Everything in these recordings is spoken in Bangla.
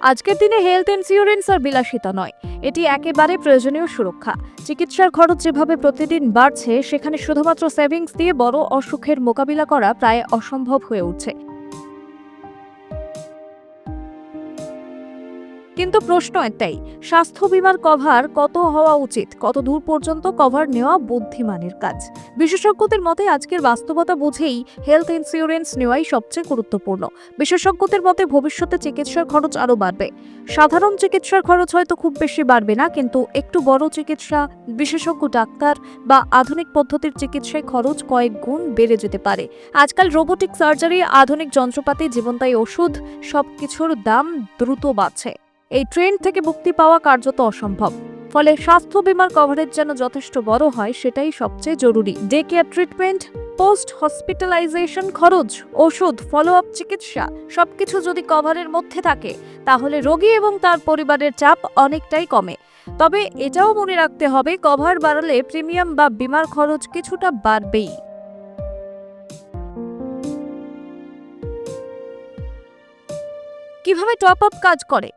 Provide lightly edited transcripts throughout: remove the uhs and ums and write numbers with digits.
আজকের দিনে হেলথ ইন্স্যুরেন্স আর বিলাসিতা নয়, এটি একেবারে প্রয়োজনীয় সুরক্ষা। চিকিৎসার খরচ যেভাবে প্রতিদিন বাড়ছে, সেখানে শুধুমাত্র সেভিংস দিয়ে বড় অসুখের মোকাবিলা করা প্রায় অসম্ভব হয়ে উঠছে। কিন্তু প্রশ্ন একটাই, স্বাস্থ্য বীমার কভার কত হওয়া উচিত, কত দূর পর্যন্ত কভার নেওয়া বুদ্ধিমানের কাজ? বিশেষজ্ঞদের মতে আজকের বাস্তবতা বুঝেই হেলথ ইন্স্যুরেন্স নেওয়াই সবচেয়ে গুরুত্বপূর্ণ। বিশেষজ্ঞদের মতে ভবিষ্যতে চিকিৎসার খরচ আরও বাড়বে। সাধারণ চিকিৎসার খরচ হয়তো খুব বেশি বাড়বে না, কিন্তু একটু বড় চিকিৎসা, বিশেষজ্ঞ ডাক্তার বা আধুনিক পদ্ধতির চিকিৎসায় খরচ কয়েক গুণ বেড়ে যেতে পারে। আজকাল রোবোটিক সার্জারি, আধুনিক যন্ত্রপাতি, জীবনদায়ী ওষুধ, সবকিছুর দাম দ্রুত বাড়ছে। এই ট্রেন্ড থেকে মুক্তি পাওয়া কার্যত অসম্ভব। ফলে স্বাস্থ্য বীমার কভারেজ যেন যথেষ্ট বড় হয়, সেটাই সবচেয়ে জরুরি। Day care treatment, post hospitalisation খরচ, ওষুধ, ফলো আপ চিকিৎসা সবকিছু যদি কভারের মধ্যে থাকে, তাহলে রোগী এবং তার পরিবারের চাপ অনেকটাই কমে। তবে এটাও মনে রাখতে হবে, কভার বাড়ালে প্রিমিয়াম বা বীমার খরচ কিছুটা বাড়বেই। কিভাবে টপ আপ কাজ করে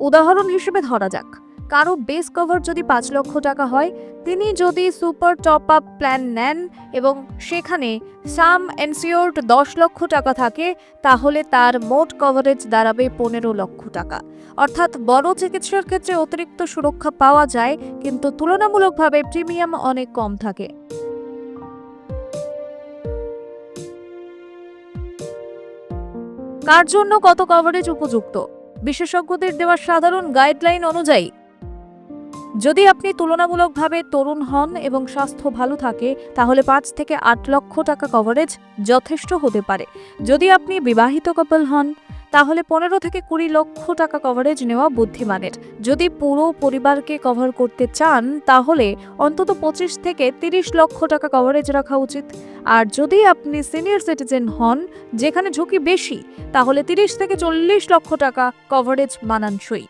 উদাহরণ হিসেবে ধরা যাক, কারো বেস কভার যদি ৫ লক্ষ টাকা হয়, তিনি যদি সুপার টপ আপ প্ল্যান নেন এবং সেখানে সাম এনসিওর্ড ১০ লক্ষ টাকা থাকে, তাহলে তার মোট কভারেজ দাঁড়াবে ১৫ লক্ষ টাকা। অর্থাৎ বড় চিকিৎসার ক্ষেত্রে অতিরিক্ত সুরক্ষা পাওয়া যায়, কিন্তু তুলনামূলকভাবে প্রিমিয়াম অনেক কম থাকে। কার জন্য কত কভারেজ উপযুক্ত? বিশেষজ্ঞদের দেওয়া সাধারণ গাইডলাইন অনুযায়ী, যদি আপনি তুলনামূলকভাবে তরুণ হন এবং স্বাস্থ্য ভালো থাকে, তাহলে ৫ থেকে ৮ লক্ষ টাকা কভারেজ যথেষ্ট হতে পারে। যদি আপনি বিবাহিত কাপল হন, তাহলে ১৫ থেকে ২০ লক্ষ টাকা কভারেজ নেওয়া বুদ্ধিমানের। যদি পুরো পরিবারকে কভার করতে চান, তাহলে অন্তত ২৫ থেকে ৩০ লক্ষ টাকা কভারেজ রাখা উচিত। আর যদি আপনি সিনিয়র সিটিজেন হন, যেখানে ঝুঁকি বেশি, তাহলে ৩০ থেকে ৪০ লক্ষ টাকা কভারেজ মানানসই।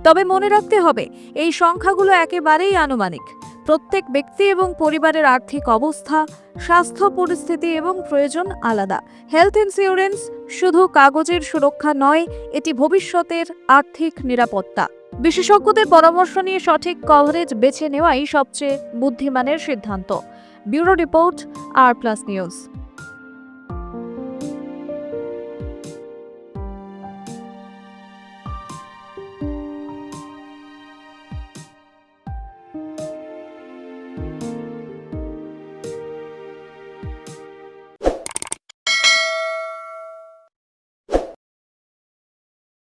তবে মনে রাখতে হবে, এই সংখ্যাগুলো একেবারেই আনুমানিক। প্রত্যেক ব্যক্তি এবং পরিবারের আর্থিক অবস্থা, স্বাস্থ্য পরিস্থিতি এবং প্রয়োজন আলাদা। হেলথ ইন্স্যুরেন্স শুধু কাগজের সুরক্ষা নয়, এটি ভবিষ্যতের আর্থিক নিরাপত্তা। বিশেষজ্ঞদের পরামর্শ নিয়ে সঠিক কভারেজ বেছে নেওয়াই সবচেয়ে বুদ্ধিমানের সিদ্ধান্ত। ব্যুরো রিপোর্ট, আর প্লাস নিউজ।